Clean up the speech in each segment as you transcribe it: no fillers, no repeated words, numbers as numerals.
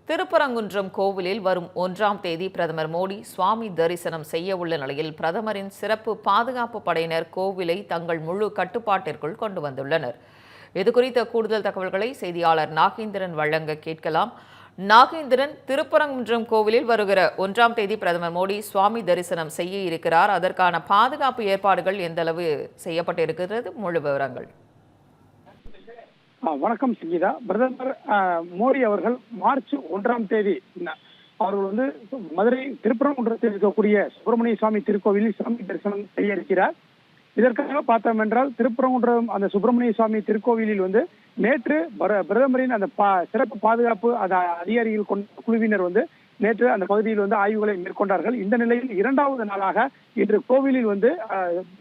திருப்பரங்குன்றம் கோவிலில் வரும் 1ஆம் தேதி பிரதமர் மோடி சுவாமி தரிசனம் செய்ய உள்ள நிலையில் பிரதமரின் சிறப்பு பாதுகாப்பு படையினர் கோவிலை தங்கள் முழு கட்டுப்பாட்டிற்குள் கொண்டு வந்துள்ளனர். இதுகுறித்த கூடுதல் தகவல்களை செய்தியாளர் நாகேந்திரன் வழங்க கேட்கலாம். நாகேந்திரன், திருப்பரங்குன்றம் கோவிலில் வருகிற 1ஆம் தேதி பிரதமர் மோடி சுவாமி தரிசனம் செய்ய இருக்கிறார். அதற்கான பாதுகாப்பு ஏற்பாடுகள் எந்த அளவு செய்யப்பட்டிருக்கிறது? முழு விவரங்கள். வணக்கம் சங்கீதா. பிரதமர் மோடி அவர்கள் மார்ச் 1ஆம் தேதி அவர்கள் மதுரை திருப்பரங்குன்றத்தில் இருக்கக்கூடிய சுப்பிரமணிய சுவாமி திருக்கோவிலில் சாமி தரிசனம் செய்ய இருக்கிறார். இதற்காக பார்த்தோம் என்றால் திருப்பரங்குன்றம் அந்த சுப்பிரமணிய சுவாமி திருக்கோவிலில் நேற்று பிரதமரின் அந்த சிறப்பு பாதுகாப்பு அதிகாரிகள் கொண்ட குழுவினர் நேற்று அந்த பகுதியில் ஆய்வுகளை மேற்கொண்டார்கள். இந்த நிலையில் 2வது நாளாக இன்று கோவிலில்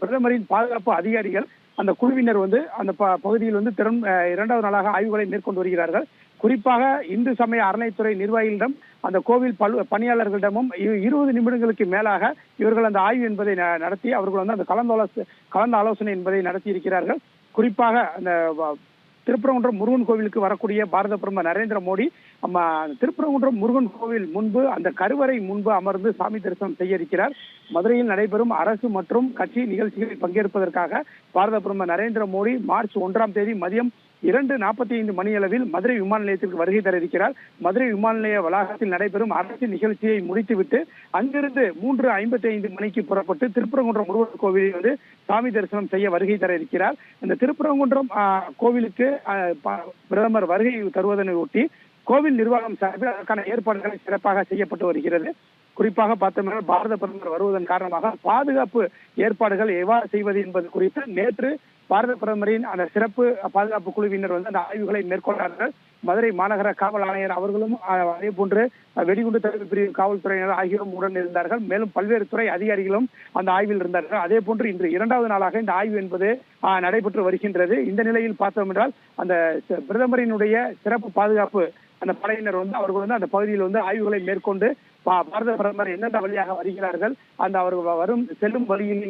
பிரதமரின் பாதுகாப்பு அதிகாரிகள் அந்த குழுவினர் அந்த பகுதியில் 2வது நாளாக ஆய்வுகளை மேற்கொண்டு வருகிறார்கள். குறிப்பாக இந்து சமய அறநிலைத்துறை நிர்வாகிகளிடம் அந்த கோவில் பணியாளர்களிடமும் 20 நிமிடங்களுக்கு மேலாக இவர்கள் அந்த ஆய்வு என்பதை நடத்தி அவர்கள் அந்த கலந்த ஆலோசனை என்பதை நடத்தி இருக்கிறார்கள். குறிப்பாக அந்த திருப்பரங்குன்றம் முருகன் கோவிலுக்கு வரக்கூடிய பாரத பிரதமர் நரேந்திர மோடி திருப்பரங்குன்றம் முருகன் கோவில் முன்பு அந்த கருவறை முன்பு அமர்ந்து சாமி தரிசனம் செய்ய இருக்கிறார். மதுரையில் நடைபெறும் அரசு மற்றும் கட்சி நிகழ்ச்சிகளில் பங்கேற்பதற்காக பாரத பிரதமர் நரேந்திர மோடி மார்ச் 1ஆம் தேதி மதியம் 2:45 மணியளவில் மதுரை விமான நிலையத்திற்கு வருகை தர இருக்கிறார். மதுரை விமான நிலைய வளாகத்தில் நடைபெறும் அரசு நிகழ்ச்சியை முடித்துவிட்டு அங்கிருந்து 3:55 மணிக்கு புறப்பட்டு திருப்பரங்குன்றம் முருகன் கோவிலில் சாமி தரிசனம் செய்ய வருகை தர இருக்கிறார். இந்த திருப்பரங்குன்றம் கோவிலுக்கு பிரதமர் வருகை தருவதனை ஒட்டி கோவில் நிர்வாகம் சார்பில் அதற்கான ஏற்பாடுகளை சிறப்பாக செய்யப்பட்டு வருகிறது. குறிப்பாக பார்த்தோம்னா பாரத பிரதமர் வருவதன் காரணமாக பாதுகாப்பு ஏற்பாடுகள் எவ்வாறு செய்வது என்பது குறித்து நேற்று பாரத பிரதமரின் அந்த சிறப்பு பாதுகாப்பு குழுவினர் அந்த ஆய்வுகளை மேற்கொண்டார்கள். மதுரை மாநகர காவல் ஆணையர் அவர்களும் அதே போன்று வெடிகுண்டு தடுப்பு பிரிவு காவல்துறையினர் ஆகியோரும் உடன் இருந்தார்கள். மேலும் பல்வேறு துறை அதிகாரிகளும் அந்த ஆய்வில் இருந்தார்கள். அதே போன்று இன்று 2வது நாளாக இந்த ஆய்வு என்பது நடைபெற்று வருகின்றது. இந்த நிலையில் பார்த்தோம் என்றால் அந்த பிரதமரினுடைய சிறப்பு பாதுகாப்பு அந்த படையினர் அவர்கள் அந்த பகுதியில் ஆய்வுகளை மேற்கொண்டு பாரத பிரதமர் எந்தெந்த வழியாக வருகிறார்கள், அந்த அவர்கள் செல்லும் வழியில்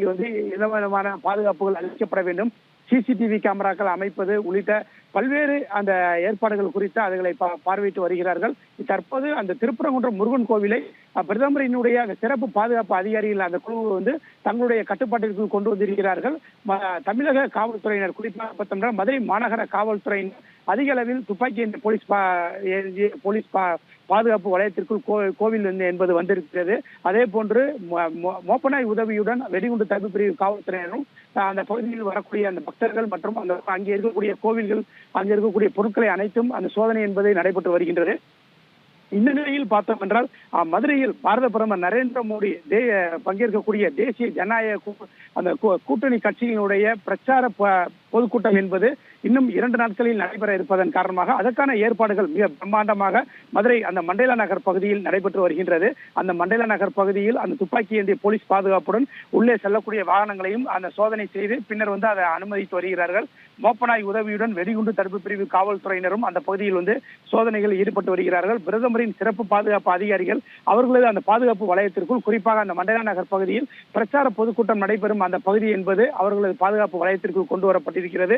எந்த விதமான பாதுகாப்புகள் அளிக்கப்பட வேண்டும், சிசிடிவி கேமராக்கள் அமைப்பது உள்ளிட்ட பல்வேறு அந்த ஏற்பாடுகள் குறித்து அதுகளை பார்வையிட்டு வருகிறார்கள். தற்போது அந்த திருப்பரங்குன்றம் முருகன் கோவிலை பிரதமரினுடைய சிறப்பு பாதுகாப்பு அதிகாரிகள் அந்த குழு தங்களுடைய கட்டுப்பாட்டிற்கு கொண்டு வந்திருக்கிறார்கள். தமிழக காவல்துறையினர் குறிப்பாக பார்த்தோம்னா மதுரை மாநகர காவல்துறையினர் அதிக அளவில் துப்பாக்கி ஏந்திய போலீஸ் பாதுகாப்பு வலயத்திற்குள் கோவில் என்பது வந்திருக்கிறது. அதே போன்று மோப்பனாய் உதவியுடன் வெடிகுண்டு தடுப்பு பிரிவு காவல்துறையினரும் அந்த பகுதியில் வரக்கூடிய அந்த பக்தர்கள் மற்றும் அந்த அங்கே இருக்கக்கூடிய கோவில்கள் அங்கே இருக்கக்கூடிய பொருட்களை அனைத்தும் அந்த சோதனை என்பதை நடைபெற்று வருகின்றது. இந்த நிலையில் பார்த்தோம் என்றால் மதுரையில் பாரத பிரதமர் நரேந்திர மோடி பங்கேற்கக்கூடிய தேசிய ஜனநாயக அந்த கூட்டணி கட்சியினுடைய பிரச்சார பொதுக்கூட்டம் என்பது இன்னும் 2 நாட்களில் நடைபெற இருப்பதன் காரணமாக அதற்கான ஏற்பாடுகள் மிக பிரம்மாண்டமாக மதுரை அந்த மண்டேலா நகர் பகுதியில் நடைபெற்று வருகின்றது. அந்த மண்டேலா நகர் பகுதியில் அந்த துப்பாக்கி ஏந்திய போலீஸ் பாதுகாப்புடன் உள்ளே செல்லக்கூடிய வாகனங்களையும் அந்த சோதனை செய்து பின்னர் அதை அனுமதித்து வருகிறார்கள். மோப்பனாய் உதவியுடன் வெடிகுண்டு தடுப்பு பிரிவு காவல்துறையினரும் அந்த பகுதியில் சோதனைகளில் ஈடுபட்டு வருகிறார்கள். பிரதமரின் சிறப்பு பாதுகாப்பு அதிகாரிகள் அவர்களது அந்த பாதுகாப்பு வலயத்திற்குள் குறிப்பாக அந்த மண்டேலா நகர் பகுதியில் பிரச்சார பொதுக்கூட்டம் நடைபெறும் அந்த பகுதி என்பது அவர்களது பாதுகாப்பு வலயத்திற்குள் கொண்டு வரப்பட்டிருக்கிறது.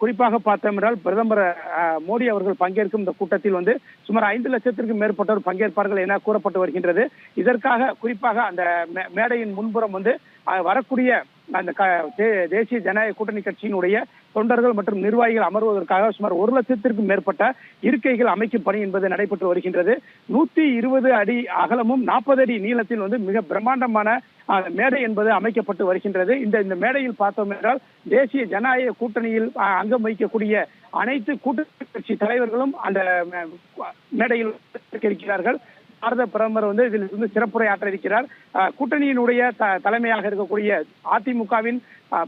குறிப்பாக பார்த்தோம் என்றால் பிரதமர் மோடி அவர்கள் பங்கேற்கும் இந்த கூட்டத்தில் சுமார் 5 லட்சத்திற்கும் மேற்பட்டோர் பங்கேற்பார்கள் என கூறப்பட்டு வருகின்றது. இதற்காக குறிப்பாக அந்த மேடையின் முன்புறம் வரக்கூடிய அந்த தேசிய ஜனநாயக கூட்டணி கட்சியினுடைய தொண்டர்கள் மற்றும் நிர்வாகிகள் அமர்வதற்காக சுமார் 1 லட்சத்திற்கும் மேற்பட்ட இருக்கைகள் அமைக்கும் பணி என்பது நடைபெற்று வருகின்றது. 120 அடி அகலமும் 40 அடி நீளத்தில் மிக பிரம்மாண்டமான மேடை என்பது அமைக்கப்பட்டு வருகின்றது. இந்த மேடையில் பார்த்தோம் என்றால் தேசிய ஜனநாயக கூட்டணியில் அங்கம் வகிக்கக்கூடிய அனைத்து கூட்டணி கட்சி தலைவர்களும் அந்த மேடையில் இருக்கிறார்கள். பாரத பிரதமர் இதில் சிறப்புரையாற்ற இருக்கிறார். கூட்டணியினுடைய தலைமையாக இருக்கக்கூடிய அதிமுகவின்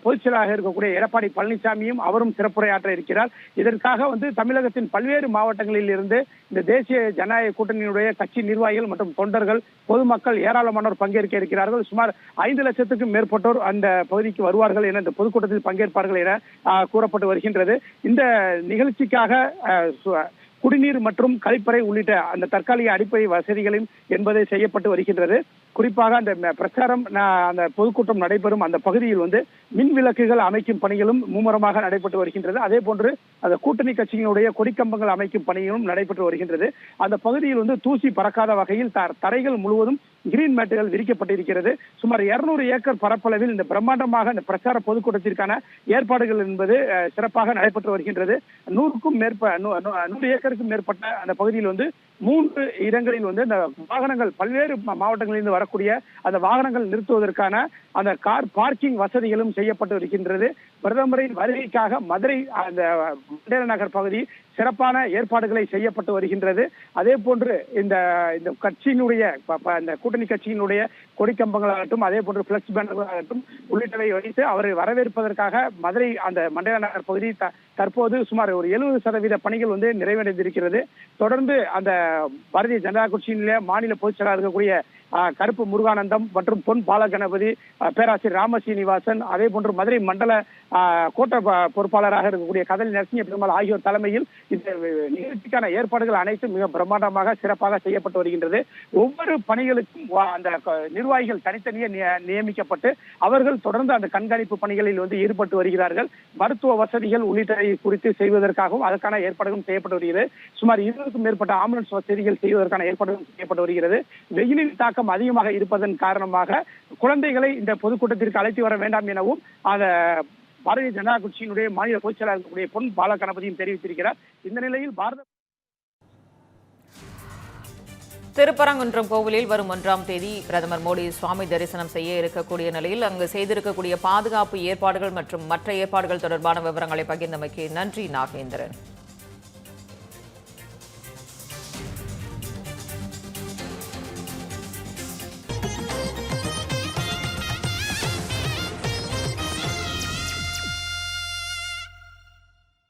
பொதுச் செயலாளராக இருக்கக்கூடிய எடப்பாடி பழனிசாமியும் அவரும் சிறப்புரையாற்ற இருக்கிறார். இதற்காக தமிழகத்தின் பல்வேறு மாவட்டங்களில் இருந்து இந்த தேசிய ஜனநாயக கூட்டணியினுடைய கட்சி நிர்வாகிகள் மற்றும் தொண்டர்கள் பொதுமக்கள் ஏராளமானோர் பங்கேற்க இருக்கிறார்கள். சுமார் 5 லட்சத்துக்கும் மேற்பட்டோர் அந்த பகுதிக்கு வருவார்கள் என இந்த பொதுக்கூட்டத்தில் பங்கேற்பார்கள் என கூறப்பட்டு வருகின்றது. இந்த நிகழ்ச்சிக்காக குடிநீர் மற்றும் கழிப்பறை உள்ளிட்ட அந்த தற்காலிக அடிப்படை வசதிகளும் என்பதை செய்யப்பட்டு வருகின்றது. குறிப்பாக அந்த பிரச்சாரம் அந்த பொதுக்கூட்டம் நடைபெறும் அந்த பகுதியில் வந்து மின் விளக்குகள் அமைக்கும் பணிகளும் மும்முரமாக நடைபெற்று வருகின்றது. அதே போன்று அந்த கூட்டணி கட்சியினுடைய கொடிக்கம்பங்கள் அமைக்கும் பணிகளும் நடைபெற்று வருகின்றது. அந்த பகுதியில் வந்து தூசி பறக்காத வகையில் தரைகள் முழுவதும் கிரீன் மேட்டுகள் விரிக்கப்பட்டிருக்கிறது. சுமார் 200 ஏக்கர் பரப்பளவில் இந்த பிரம்மாண்டமாக இந்த பிரச்சார பொதுக்கூட்டத்திற்கான ஏற்பாடுகள் என்பது சிறப்பாக நடைபெற்று வருகின்றது. 100 ஏக்கருக்கும் மேற்பட்ட அந்த பகுதியில் வந்து 3 இடங்களில் வந்து இந்த வாகனங்கள் பல்வேறு மாவட்டங்களிலிருந்து வரக்கூடிய அந்த வாகனங்கள் நிறுத்துவதற்கான அந்த கார் பார்க்கிங் வசதிகளும் செய்யப்பட்டு வருகின்றது. பிரதமரின் வருகைக்காக மதுரை அந்த மண்டல நகர் பகுதி சிறப்பான ஏற்பாடுகளை செய்யப்பட்டு வருகின்றது. அதே போன்று இந்த கட்சியினுடைய இந்த கூட்டணி கட்சியினுடைய கொடிக்கம்பங்களாகட்டும், அதே போன்று பிளக்ஸ் பேனர்களாகட்டும் உள்ளிட்டவை வைத்து அவரை வரவேற்பதற்காக மதுரை அந்த மண்டல நகர் பகுதி தற்போது சுமார் ஒரு 70% பணிகள் வந்து நிறைவடைந்திருக்கிறது. தொடர்ந்து அந்த பாரதிய ஜனதா கட்சியினுடைய மாநில பொதுச் செயலாளர் இருக்கக்கூடிய கருப்பு முருகானந்தம் மற்றும் பொன் பாலகணபதி, பேராசிரியர் ராமசீனிவாசன், அதே போன்று மதுரை மண்டல கோட்ட பொறுப்பாளராக இருக்கக்கூடிய கதலி நரசிங்க பெருமாள் ஆகியோர் தலைமையில் இந்த நிகழ்ச்சிக்கான ஏற்பாடுகள் அனைத்தும் மிக பிரம்மாண்டமாக சிறப்பாக செய்யப்பட்டு வருகின்றது. ஒவ்வொரு பணிகளுக்கும் அந்த நிர்வாகிகள் தனித்தனியே நியமிக்கப்பட்டு அவர்கள் தொடர்ந்து அந்த கண்காணிப்பு பணிகளில் வந்து ஈடுபட்டு வருகிறார்கள். மருத்துவ வசதிகள் உள்ளிட்டவை குறித்து செய்வதற்காகவும் அதற்கான ஏற்பாடுகளும் செய்யப்பட்டு வருகிறது. சுமார் 20க்கும் மேற்பட்ட ஆம்புலன்ஸ் வசதிகள் செய்வதற்கான ஏற்பாடுகளும் செய்யப்பட்டு வருகிறது. வெயிலின் தாக்கம் அதிகமாக இருப்பதன் காரணமாக குழந்தைகளை இந்த பொதுக்கூட்டத்திற்கு அழைத்து வர வேண்டாம் எனவும் அந்த பாரதிய ஜனதா கட்சியினுடைய மாநில பொதுச் செயலாளர் இருக்கக்கூடிய பொன் பாலகணபதியும் தெரிவித்திருக்கிறார். இந்த நிலையில் திருப்பரங்குன்றம் கோவிலில் வரும் 1ஆம் தேதி பிரதமர் மோடி சுவாமி தரிசனம் செய்ய இருக்கக்கூடிய நிலையில் அங்கு செய்திருக்கக்கூடிய பாதுகாப்பு ஏற்பாடுகள் மற்றும் மற்ற ஏற்பாடுகள் தொடர்பான விவரங்களை பகிர்ந்தமைக்கு நன்றி நாகேந்திரன்.